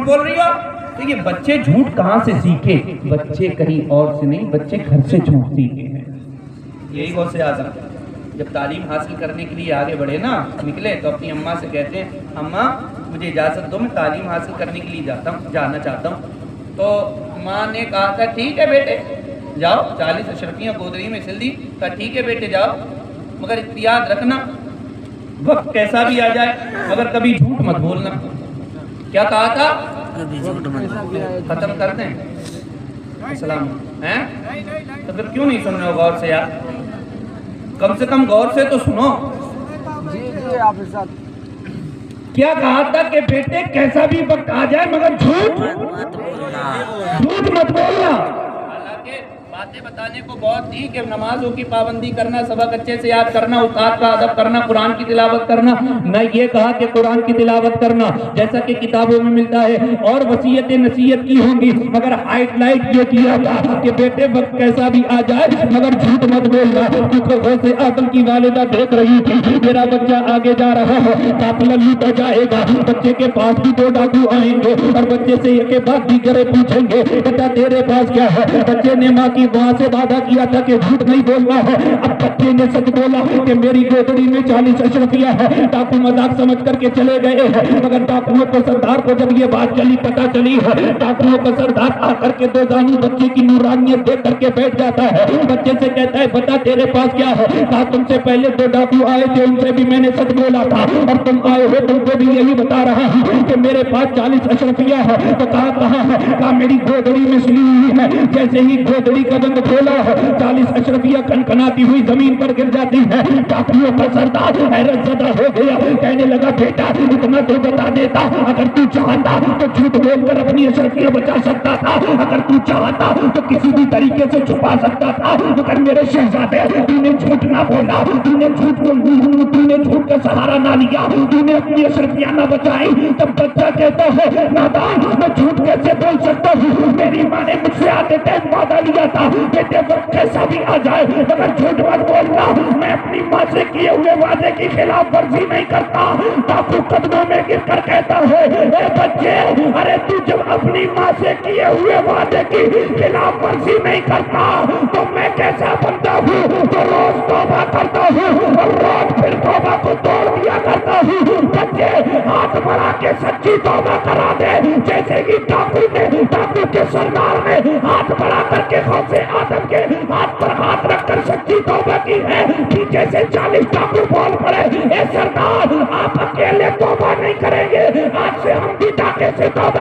جھوٹ بول رہی ہو؟ تو یہ بچے جھوٹ کہاں سے سیکھے؟ بچے کہیں اور سے نہیں، بچے گھر سے جھوٹ سیکھے ہیں۔ یہی غوث اعظم جب تعلیم حاصل کرنے کے لیے آگے بڑھے نا، نکلے تو اپنی اماں سے کہتے ہیں اماں مجھے اجازت دو، میں تعلیم حاصل کرنے کے لیے جانا چاہتا ہوں۔ تو ماں نے کہا تھا ٹھیک ہے بیٹے جاؤ، 40 اشرفیاں گودڑی میں سل دی، کہا ٹھیک ہے بیٹے جاؤ، مگر یاد رکھنا وقت کیسا بھی آ جائے مگر کبھی جھوٹ مت بولنا۔ کیا کہا تھا؟ ختم کر دیں السلام ہیں؟ تو پھر کیوں نہیں سن رہے ہو غور سے یار؟ کم سے کم غور سے تو سنو۔ کیا کہا تھا کہ بیٹے کیسا بھی وقت آ جائے مگر جھوٹ مت بولنا۔ حالانکہ باتیں بتانے کو بہت تھی کہ نمازوں کی پابندی کرنا، سبق اچھے سے یاد کرنا، استاد کا ادب کرنا، قرآن کی تلاوت کرنا، نہ یہ کہا کہ قرآن کی تلاوت کرنا جیسا کہ کتابوں میں ملتا ہے اور وصیت نصیحت کی ہوں گی، مگر ہائٹ لائٹ یہ کیا تھا کہ بیٹے وقت کیسا بھی آ جائے مگر جھوٹ مت بولنا۔ کیونکہ غوث اعظم کی والدہ دیکھ رہی تھی میرا بچہ آگے جا رہا ہے، قافلہ لوٹا جائے گا، بچے کے پاس بھی 2 ڈاکو آئیں گے اور بچے سے ایک کے بعد دیگرے پوچھیں گے بیٹا تیرے پاس کیا ہے؟ بچے نے ماں کی وہاں سے وعدہ کیا تھا کہ جھوٹ نہیں بولنا ہے، اب بچے نے سچ بولا کہ میری گودڑی میں 40 اشرفیاں ہے۔ ڈاکو مذاق سمجھ کر کے چلے گئے ہیں، مگر ڈاکوؤں کو سردار کو جب یہ بات پتا چلی ہے، ڈاکوؤں کا سردار آ کر کے 2 زانو بچے کی نورانیت دیکھ کر کے بیٹھ جاتا ہے، بچے سے کہتا ہے بتا تیرے پاس کیا ہے؟ کہا تم سے پہلے 2 ڈاکو آئے تھے، ان سے بھی میں نے سچ بولا تھا اور تم آئے ہو تم کو بھی یہی بتا رہا ہوں کہ میرے پاس 40 اشرفیاں ہے۔ تو کہا کہاں ہے؟ کہا میری گودڑی میں سلی ہوئی ہے۔ جیسے ہی گودڑی کا بند کھولا ہے 40 اشرفیاں کنکناتی ہوئی زمین پر گر جاتی ہے۔ ڈاکوؤں کا سردار حیرت زدہ ہو گیا، کہنے لگا بیٹا اتنا تو بتا دیتا، اگر تو چاہتا تو جھوٹ بول کر اپنی اشرفیاں بچا سکتا تھا، اگر تو چاہتا تو کسی بھی طریقے سے چھپا سکتا تھا، مگر میرے شہزادے تو نے جھوٹ نہ بولا، تو نے جھوٹ کا سہارا نہ لیا، تو نے اپنی اشرفیاں نہ بچائی۔ تب بچہ کہتا ہے نادان میں جھوٹ کیسے بول سکتا ہوں؟ میری ماں نے مجھ سے آتے ٹائم وعدہ لیا تھا بیٹے وقت کیسا بھی آ جائے مگر جھوٹ مت بولنا، میں اپنی ماں سے کیے ہوئے وعدے کی خلاف ورزی نہیں کرتا۔ ڈاکو قدموں میں گر کر کہتا ہے اے بچے ارے تو جب اپنی ماں سے کیے ہوئے وعدے کی خلاف ورزی نہیں کرتا تو میں کیسا بندہ ہوں جو روز توبہ کرتا ہوں اور روز پھر توبہ کو توڑ دیا کرتا ہوں۔ بچے ہاتھ بڑھا کے سچی توبہ کرا دے، جیسے کہ ڈاکو کے سردار نے ہاتھ بڑھا کر کے غوث اعظم کے ہاتھ پر ہاتھ رکھ کر سچی توبہ کی ہے، پیچھے سے 40 ڈاکو بول پڑے اے سردار آپ اکیلے توبہ نہیں کریں گے، آج سے ہم بھی ڈاکے سے توبہ